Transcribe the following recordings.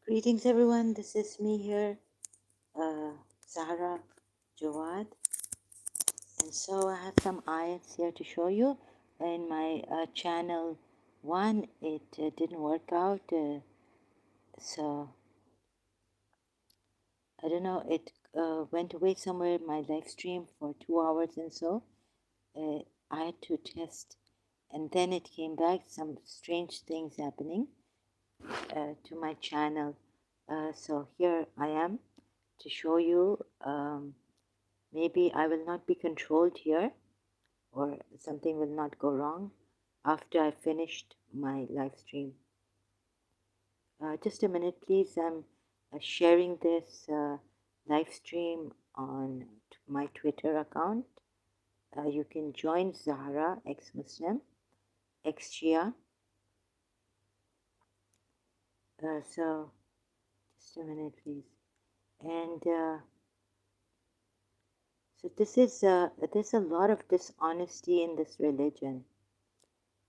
Greetings, everyone. This is me here, Zahra Jawad, and so I have some ayats here to show you. In my channel one, it didn't work out, so I don't know. It went away somewhere in my live stream for 2 hours, and so uh, I had to test, and then it came back. Some strange things happening to my channel. So here I am to show you. Maybe I will not be controlled here, or something will not go wrong after I finished my live stream. Just a minute, please. I'm sharing this live stream on my Twitter account. You can join Zahra, ex-Muslim, ex-Shia. So, just a minute, please. And so there's a lot of dishonesty in this religion,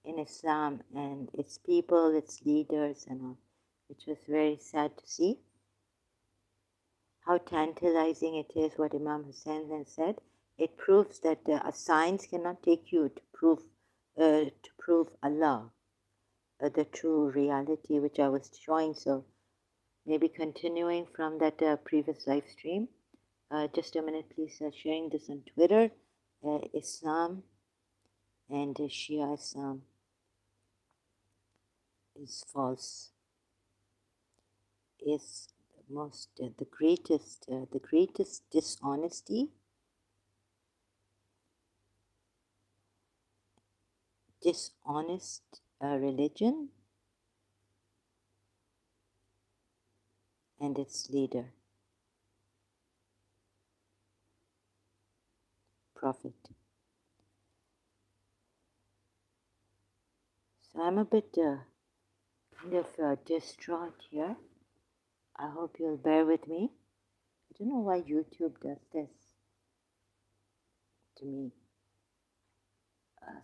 in Islam, and its people, its leaders, and all, which was very sad to see. How tantalizing it is what Imam Hussein then said. It proves that a science cannot take you to prove Allah, the true reality, which I was showing. So maybe continuing from that previous live stream. Just a minute, please. Sharing this on Twitter. Islam and Shia Islam is false. Is the greatest dishonesty, dishonest religion and its leader, Prophet. So I'm a bit kind of distraught here. I hope you'll bear with me. I don't know why YouTube does this to me.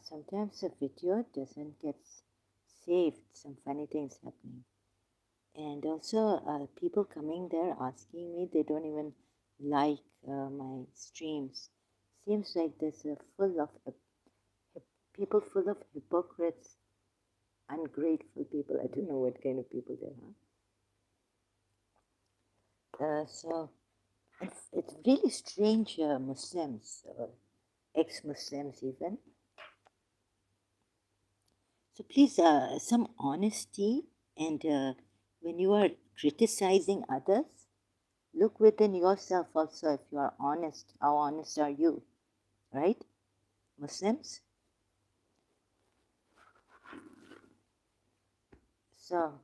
Sometimes the video doesn't get saved, some funny things happening. And also people coming there asking me, they don't even like my streams. Seems like there's full of people full of hypocrites, ungrateful people. I don't know what kind of people they are. So it's really strange, Muslims, ex-Muslims even. So please, some honesty, and when you are criticizing others, look within yourself also. If you are honest, how honest are you, right, Muslims? So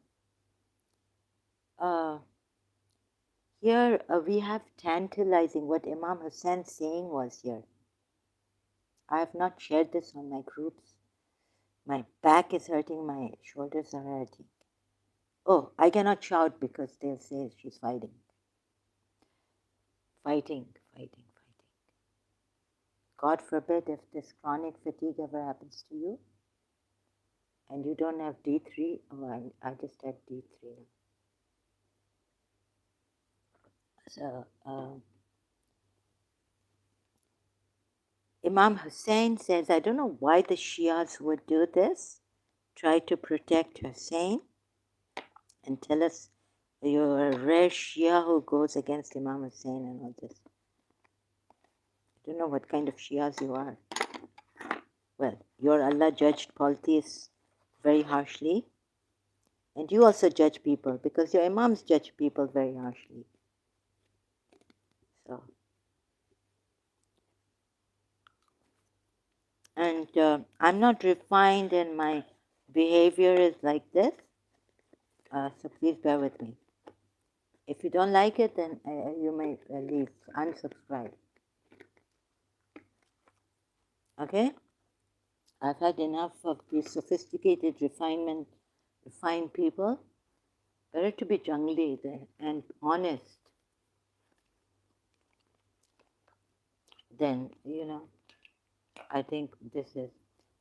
here we have tantalizing. What Imam Hussein saying was here. I have not shared this on my groups. My back is hurting, my shoulders are hurting. Oh, I cannot shout because they'll say she's fighting. Fighting. God forbid if this chronic fatigue ever happens to you and you don't have D3. Oh, I just have D3 now. So Imam Hussein says, I don't know why the Shias would do this, try to protect Hussein and tell us you're a rare Shia who goes against Imam Hussein and all this. I don't know what kind of Shias you are. Well, your Allah judged polytheists very harshly, and you also judge people because your Imams judge people very harshly. So, and I'm not refined, and my behavior is like this. So please bear with me. If you don't like it, then you may leave, unsubscribe. Okay? I've had enough of these sophisticated refined people. Better to be jungly and honest than, I think this is.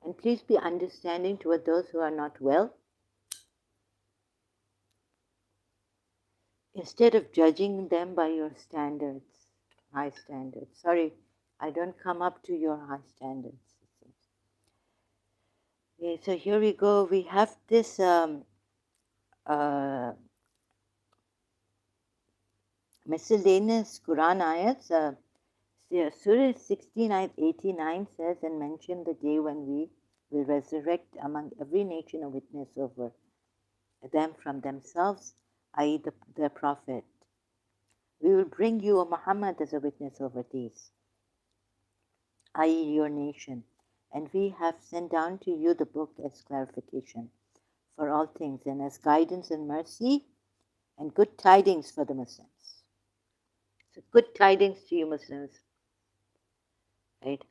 And please be understanding toward those who are not well. instead of judging them by your standards, high standards. Sorry, I don't come up to your high standards. Okay, so here we go. We have this miscellaneous Quran ayats. Surah 16, ayat 89 says, and mention the day when we will resurrect among every nation a witness over them from themselves, i.e., the Prophet. We will bring you, O Muhammad, as a witness over these, i.e., your nation. And we have sent down to you the book as clarification for all things and as guidance and mercy and good tidings for the Muslims. So, good tidings to you, Muslims, right?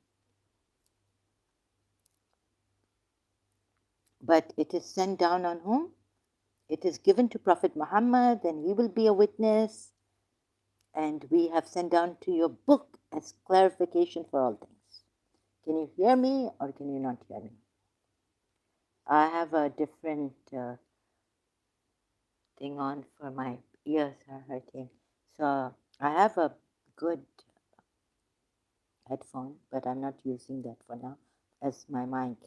But it is sent down on whom? It is given to Prophet Muhammad, and he will be a witness. And we have sent down to your book as clarification for all things. Can you hear me or can you not hear me? I have a different thing on for my ears are hurting. So I have a good headphone, but I'm not using that for now as my mic.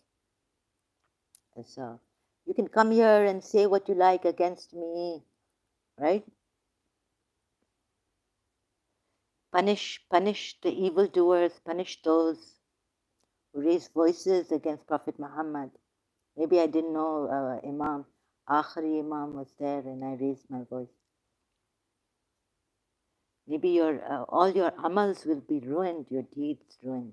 So you can come here and say what you like against me, right? Punish the evildoers, punish those who raise voices against Prophet Muhammad. Maybe I didn't know Imam, Akhri Imam was there and I raised my voice. Maybe your all your amals will be ruined, your deeds ruined.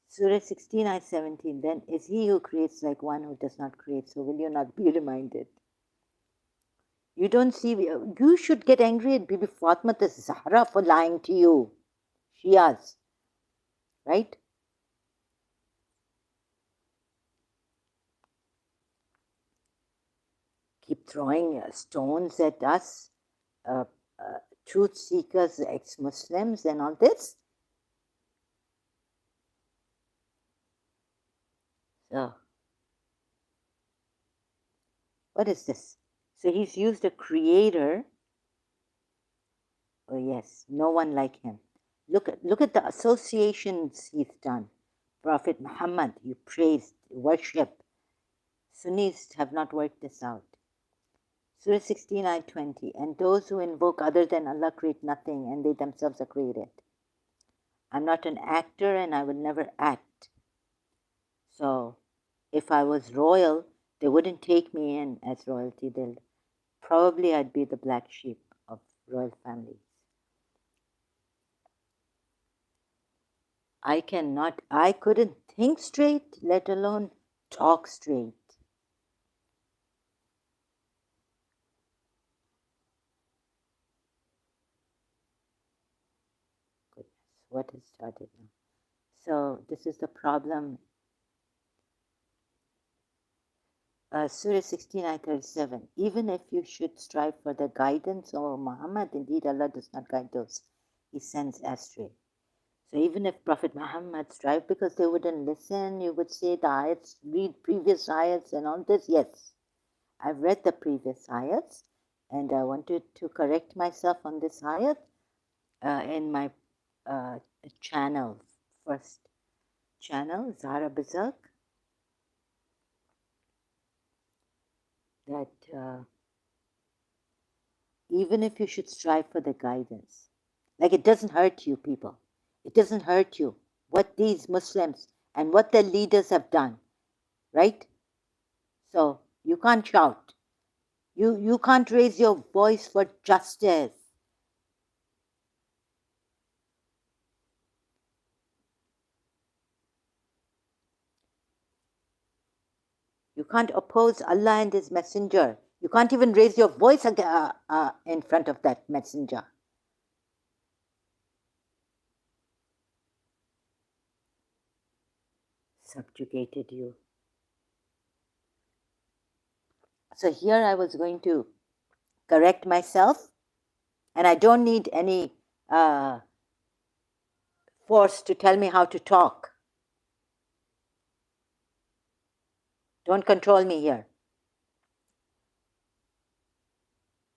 Surah 16, ayat 17, then is he who creates like one who does not create, so will you not be reminded? You don't see, you should get angry at Bibi Fatma Zahra for lying to you. Shias, right? Keep throwing stones at us, truth seekers, ex-Muslims and all this. So, what is this? So he's used a creator. Oh yes, no one like him. Look at the associations he's done. Prophet Muhammad, you praised, worship. Sunnis have not worked this out. Surah 16, ayat 20. And those who invoke other than Allah create nothing, and they themselves are created. I'm not an actor, and I will never act. So, if I was royal, they wouldn't take me in as royalty. Probably I'd be the black sheep of royal families. I couldn't think straight, let alone talk straight. Goodness, what has started now? So this is the problem. Surah 16, ayat 37. Even if you should strive for the guidance of Muhammad, indeed Allah does not guide those He sends astray. So even if Prophet Muhammad strived, because they wouldn't listen, you would say the ayats, read previous ayats and all this. Yes, I've read the previous ayats and I wanted to correct myself on this ayat in my channel, first channel, Zahra Bazak, that even if you should strive for the guidance, like it doesn't hurt you, people. It doesn't hurt you what these Muslims and what their leaders have done, right? So you can't shout. You can't raise your voice for justice. You can't oppose Allah and His Messenger. You can't even raise your voice in front of that messenger. Subjugated you. So here I was going to correct myself, and I don't need any force to tell me how to talk. Don't control me here.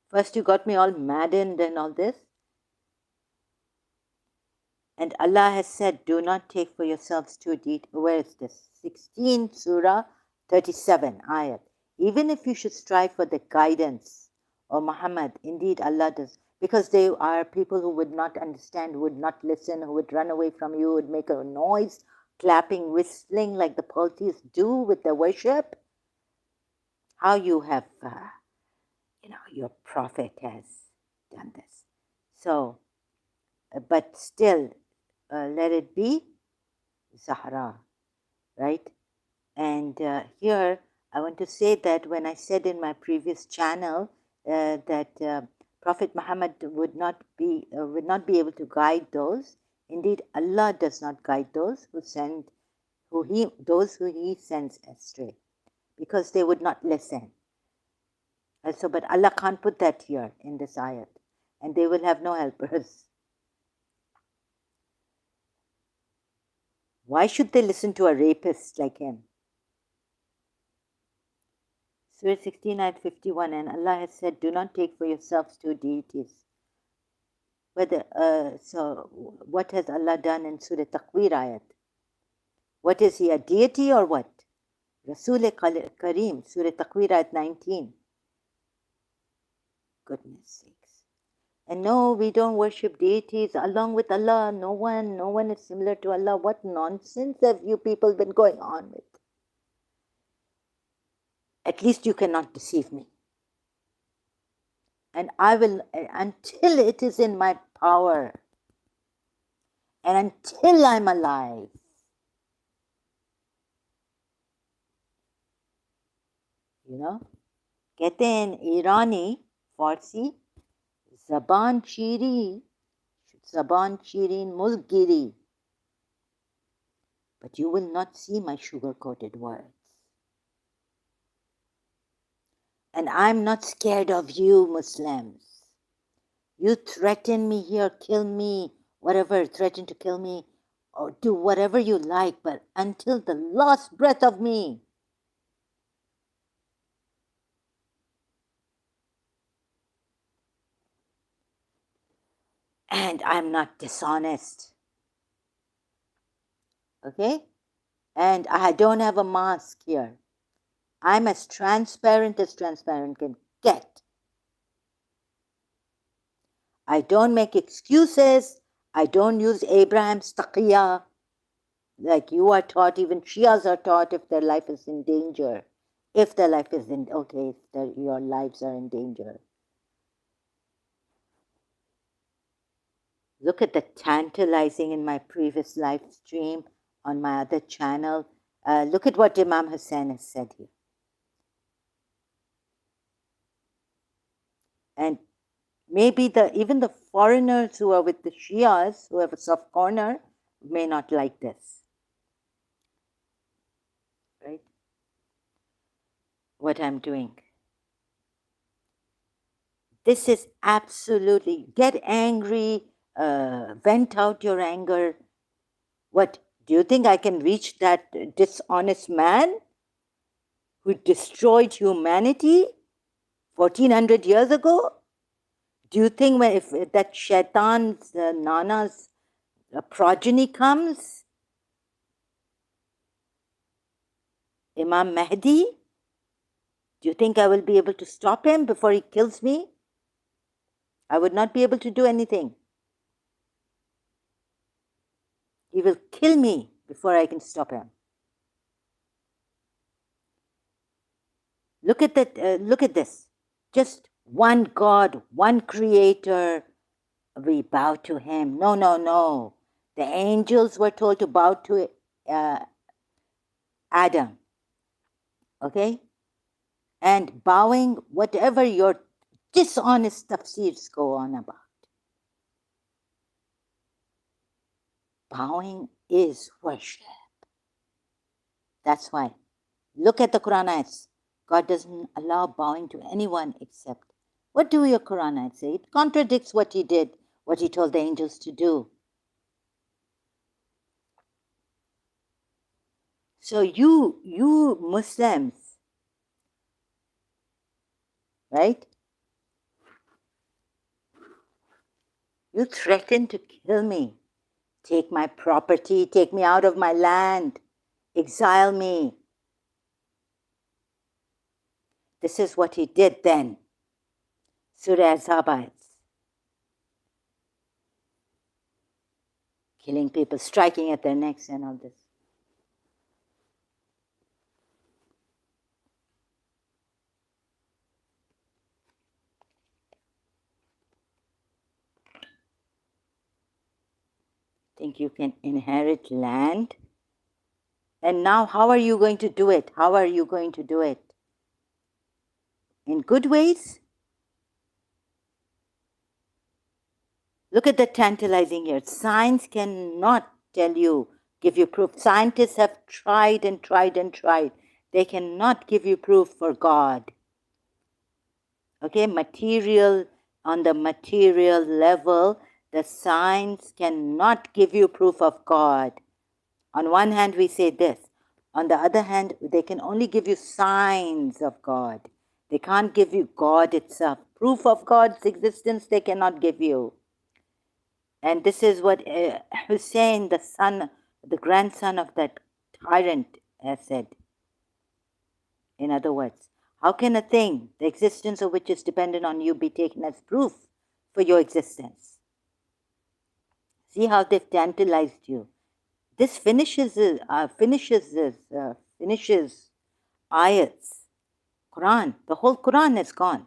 First you got me all maddened and all this. And Allah has said, do not take for yourselves too deep. Where is this? 16 Surah 37 ayat. Even if you should strive for the guidance, O Muhammad, indeed Allah does. Because they are people who would not understand, would not listen, who would run away from you, would make a noise, clapping, whistling like the polytheists do with their worship. How you have, your prophet has done this. So, but still, let it be Zahra, right? And here I want to say that when I said in my previous channel that Prophet Muhammad would not be able to guide those. Indeed, Allah does not guide those who He sends astray, because they would not listen. But Allah can't put that here in this ayat, and they will have no helpers. Why should they listen to a rapist like him? Surah 16 ayat 51, and Allah has said, do not take for yourselves two deities. So what has Allah done in Surah Takwir ayat? What is he, a deity or what? Rasul Kareem, Surah Takwir ayat 19. Goodness sakes. And no, we don't worship deities along with Allah. No one is similar to Allah. What nonsense have you people been going on with? At least you cannot deceive me. And I will, until it is in my power, and until I'm alive, कहते हैं ईरानी फारसी ज़बान शीरीन मुल्क गिरी, but you will not see my sugar-coated words. And I'm not scared of you, Muslims. You threaten me here, kill me, whatever, threaten to kill me, or do whatever you like, but until the last breath of me, and I'm not dishonest. Okay? And I don't have a mask here. I'm as transparent can get. I don't make excuses. I don't use Abraham's taqiyya like you are taught. Even Shias are taught if their life is in danger. If their life is in, okay, your lives are in danger. Look at the tantalizing in my previous live stream on my other channel. Look at what Imam Hussain has said here. And maybe even the foreigners who are with the Shias, who have a soft corner, may not like this. Right? What I'm doing. This is absolutely, get angry, vent out your anger. What, do you think I can reach that dishonest man who destroyed humanity 1400 years ago? Do you think if that shaitan's, Nana's progeny comes, Imam Mahdi, do you think I will be able to stop him before he kills me? I would not be able to do anything. He will kill me before I can stop him. Look at that. Look at this. Just one God, one creator. We bow to him. No. The angels were told to bow to Adam. Okay? And bowing, whatever your dishonest tafsirs go on about. Bowing is worship. That's why. Look at the Quran ayats. God doesn't allow bowing to anyone except. What do your Quran ayats say? It contradicts what he did, what he told the angels to do. So you Muslims, right? You threaten to kill me. Take my property, take me out of my land, exile me. This is what he did then. Surah Ayats. Killing people, striking at their necks and all this. Think you can inherit land? And now how are you going to do it? How are you going to do it? In good ways? Look at the tantalizing here. Science cannot tell you, give you proof. Scientists have tried and tried and tried. They cannot give you proof for God. Okay, on the material level, the science cannot give you proof of God. On one hand, we say this. On the other hand, they can only give you signs of God. They can't give you God itself. Proof of God's existence, they cannot give you. And this is what Hussein, the grandson of that tyrant, has said. In other words, how can a thing, the existence of which is dependent on you, be taken as proof for your existence? See how they've tantalized you. This finishes ayats, Quran. The whole Quran is gone.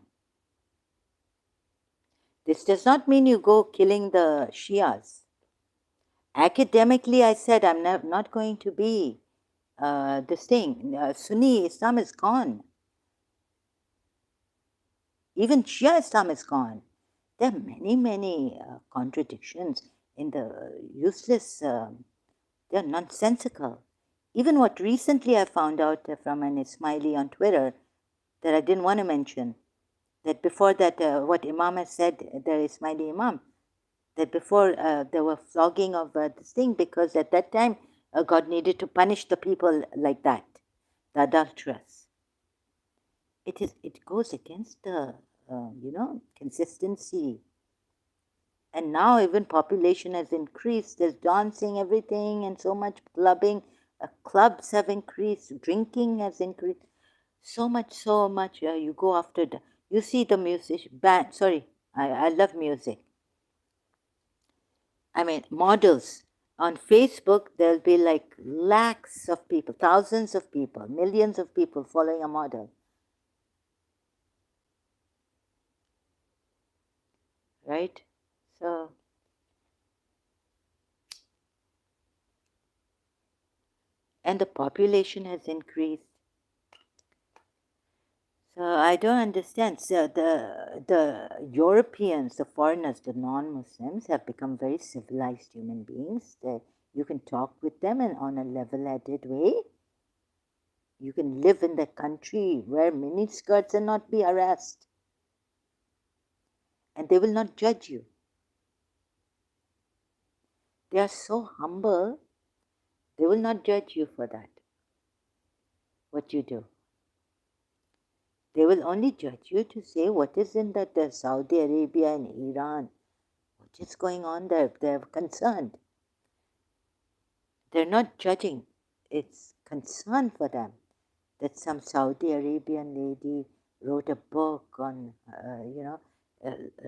This does not mean you go killing the Shias. Academically, I said I'm not going to be this thing. Sunni Islam is gone. Even Shia Islam is gone. There are many, many contradictions in the useless, they're nonsensical. Even what recently I found out from an Ismaili on Twitter that I didn't want to mention, that before that, what Imam has said, the Ismaili Imam, that before there were flogging of this thing, because at that time God needed to punish the people like that, the adulterers. It goes against the consistency. And now even population has increased. There's dancing, everything, and so much clubbing. Clubs have increased. Drinking has increased. So much. You go after you see the music band. Sorry, I love music. I mean, models on Facebook. There'll be like lakhs of people, thousands of people, millions of people following a model. Right? So, and the population has increased. So I don't understand. So the Europeans, the foreigners, the non-Muslims have become very civilized human beings. You can talk with them and on a level-headed way. You can live in the country, wear mini skirts and not be harassed. And they will not judge you. They are so humble, they will not judge you for that, what you do. They will only judge you to say what is in that Saudi Arabia and Iran. What is going on there? They're concerned. They're not judging. It's concern for them that some Saudi Arabian lady wrote a book on,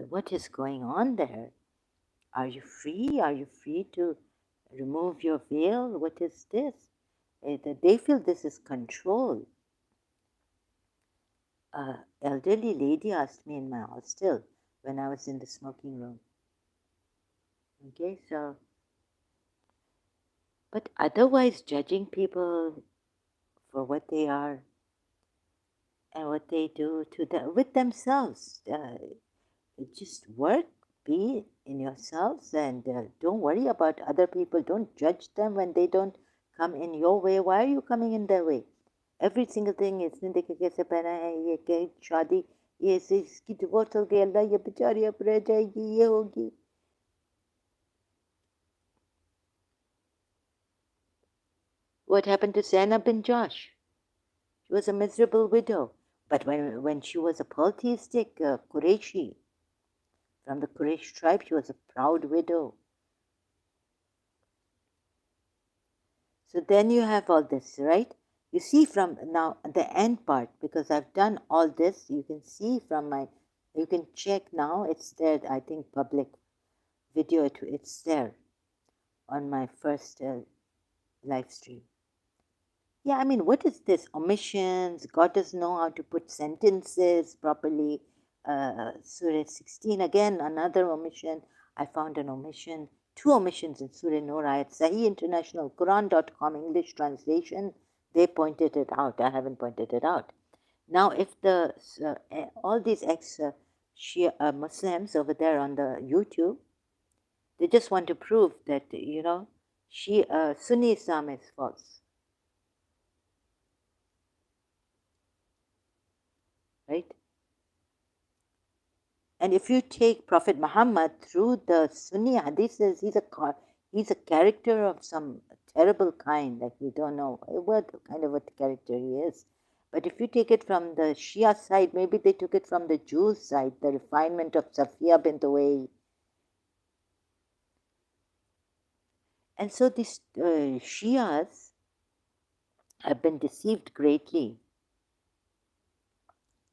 what is going on there? Are you free? Are you free to remove your veil? What is this? They feel this is control. Elderly lady asked me in my hostel when I was in the smoking room. Okay, so, but otherwise judging people for what they are and what they do with themselves. Just work, be in yourselves, and don't worry about other people. Don't judge them when they don't come in your way. Why are you coming in their way? Every single thing इसने देखे कैसे पहना है, ये क्या शादी, ये इसकी डिवोर्स हो गई, अल्लाह ये बेचारी अब रह जाएगी, ये होगी. What happened to Zainab bin Josh? She was a miserable widow. But when she was a polytheistic Qurayshi, from the Quraysh tribe. She was a proud widow. So then you have all this, right? You see from now the end part, because I've done all this, you can see from my, you can check now, it's there, I think public video, it's there on my first live stream. Yeah, I mean, what is this? Omissions. God doesn't know how to put sentences properly. Surah 16, again, another omission. I found an omission, two omissions in Surah Nur Ayat. Sahih International, Quran.com, English translation, they pointed it out. I haven't pointed it out. Now, if the all these ex-Shia Muslims over there on the YouTube, they just want to prove that, Sunni Islam is false. Right? And if you take Prophet Muhammad through the Sunni hadiths, he's a character of some terrible kind, like we don't know what kind of a character he is. But if you take it from the Shia side, maybe they took it from the Jews side, the refinement of Safiya bint Uway. And so these Shias have been deceived greatly,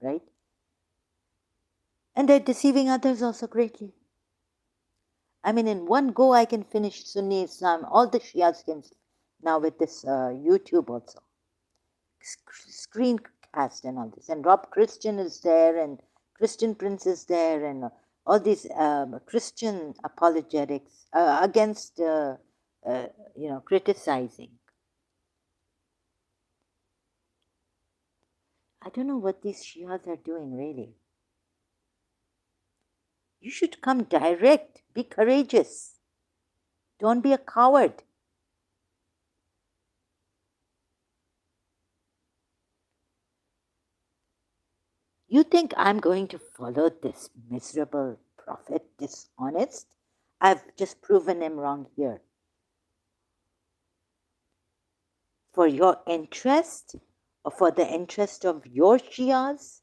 right? And they're deceiving others also greatly. I mean, in one go, I can finish Sunni Islam, all the Shias can, now with this YouTube also. Screencast and all this. And Rob Christian is there, and Christian Prince is there, and all these Christian apologetics against, criticizing. I don't know what these Shias are doing, really. You should come direct. Be courageous. Don't be a coward. You think I'm going to follow this miserable prophet, dishonest? I've just proven him wrong here. For your interest, or for the interest of your Shias?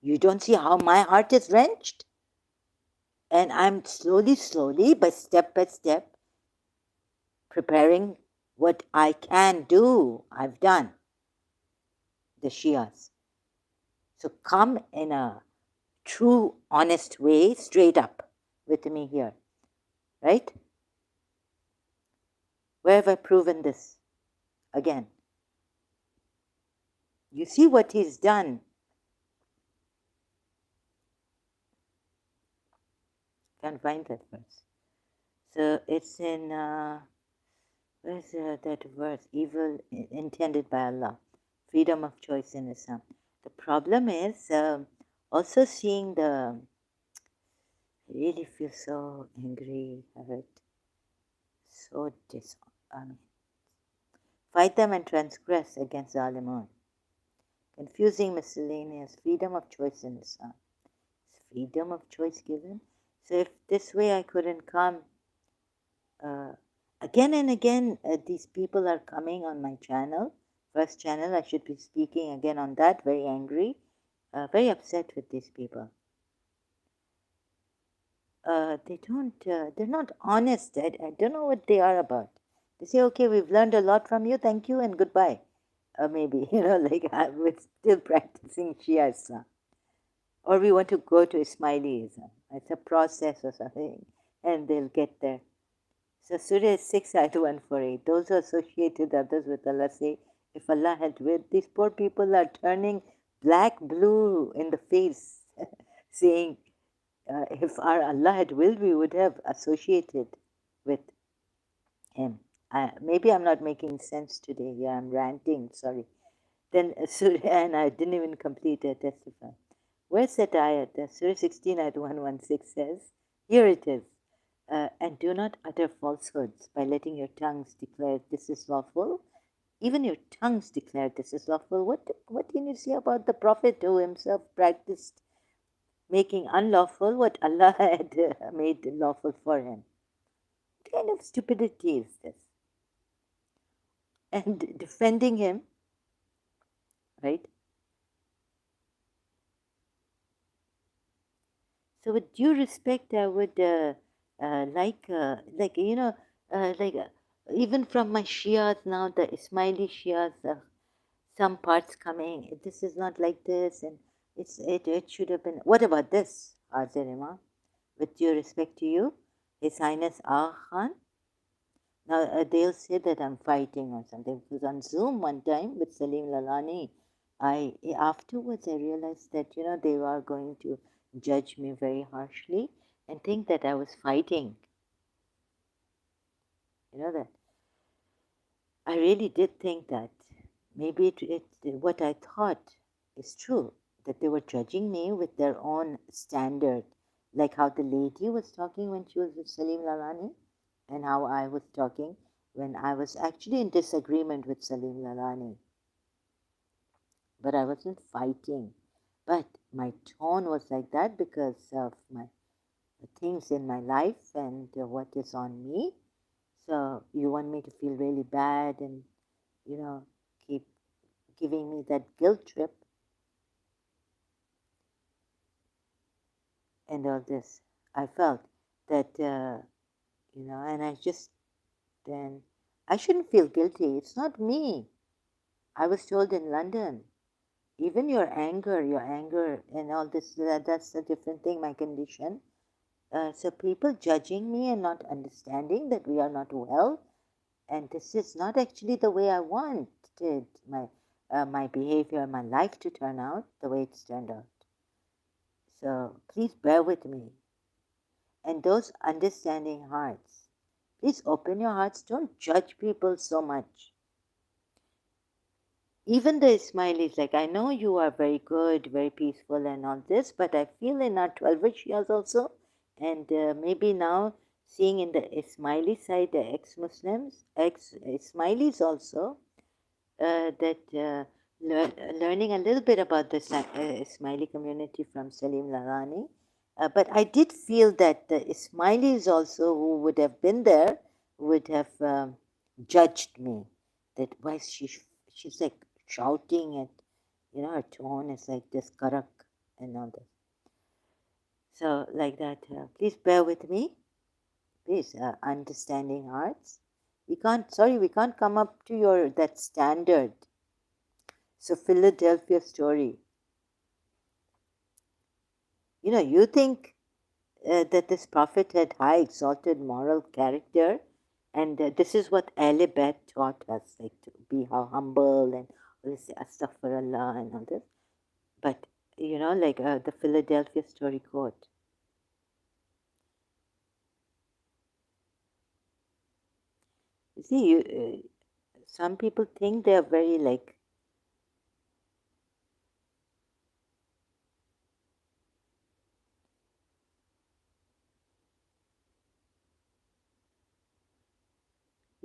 You don't see how my heart is wrenched? And I'm slowly, by step, preparing what I can do. I've done. The Shias. So come in a true, honest way, straight up with me here. Right? Where have I proven this? Again. You see what he's done. Can't find that verse. So it's in, where's that verse? Evil intended by Allah. Freedom of choice in Islam. The problem is also seeing I really feel so angry, hurt, so fight them and transgress against Zalimun. Confusing miscellaneous, freedom of choice in Islam. Is freedom of choice given? So if this way I couldn't come, again and again these people are coming on my channel, first channel, I should be speaking again on that, very angry, very upset with these people. They're not honest. I don't know what they are about. They say, okay, we've learned a lot from you, thank you, and goodbye. Maybe, like we're still practicing Shia Islam. Or we want to go to Ismailism. It's a process or something, and they'll get there. So Surah 6, Ayat 148. Those who associated others with Allah say, if Allah had willed, these poor people are turning black, blue in the face, saying, if our Allah had willed, we would have associated with him. Maybe I'm not making sense today. Yeah, I'm ranting, sorry. Then Surah, and I didn't even complete it, testify. Where's that ayat? Surah 16, ayat 116 says, here it is. And do not utter falsehoods by letting your tongues declare this is lawful. Even your tongues declare this is lawful. What can you say about the Prophet who himself practiced making unlawful what Allah had made lawful for him? What kind of stupidity is this? And defending him, right? So, with due respect, I would like like even from my Shias now, the Ismaili Shias, some parts coming. This is not like this, and it should have been. What about this, Azarima? With due respect to you, His Highness Ah Khan. Now they'll say that I'm fighting or something. Because on Zoom one time with Salim Lalani, I afterwards I realized that they were going to judge me very harshly and think that I was fighting. You know that I really did think that maybe what I thought is true, that they were judging me with their own standard, like how the lady was talking when she was with Salim Lalani, and how I was talking when I was actually in disagreement with Salim Lalani, but I wasn't fighting. But my tone was like that because of my the things in my life and what is on me. So you want me to feel really bad and you know keep giving me that guilt trip and all this. I felt that and I just then I shouldn't feel guilty. It's not me. I was told in London, even your anger and all this, that's a different thing, my condition. So people judging me and not understanding that we are not well, and this is not actually the way I wanted my behavior, my life to turn out the way it's turned out. So please bear with me. And those understanding hearts, please open your hearts. Don't judge people so much. Even the Ismailis, like I know you are very good, very peaceful, and all this, but I feel in our 12 Shias also, and maybe now seeing in the Ismaili side, the ex Muslims, ex Ismailis also, that learning a little bit about the Ismaili community from Salim Lalani. But I did feel that the Ismailis also who would have been there would have judged me. That why she's like shouting at, her tone is like this karak and all that. So like that, please bear with me. Please, understanding hearts. We can't come up to your that standard. So Philadelphia story. You think that this prophet had high exalted moral character, and this is what Alibet taught us, like to be how humble and all this astaghfirullah and all this. But like the Philadelphia story quote. You see, some people think they are very like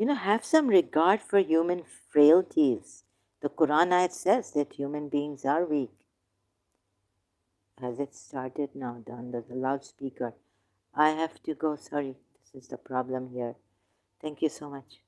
have some regard for human frailties. The Quran ayat says that human beings are weak. Has it started now on the loudspeaker? I have to go. Sorry, this is the problem here. Thank you so much.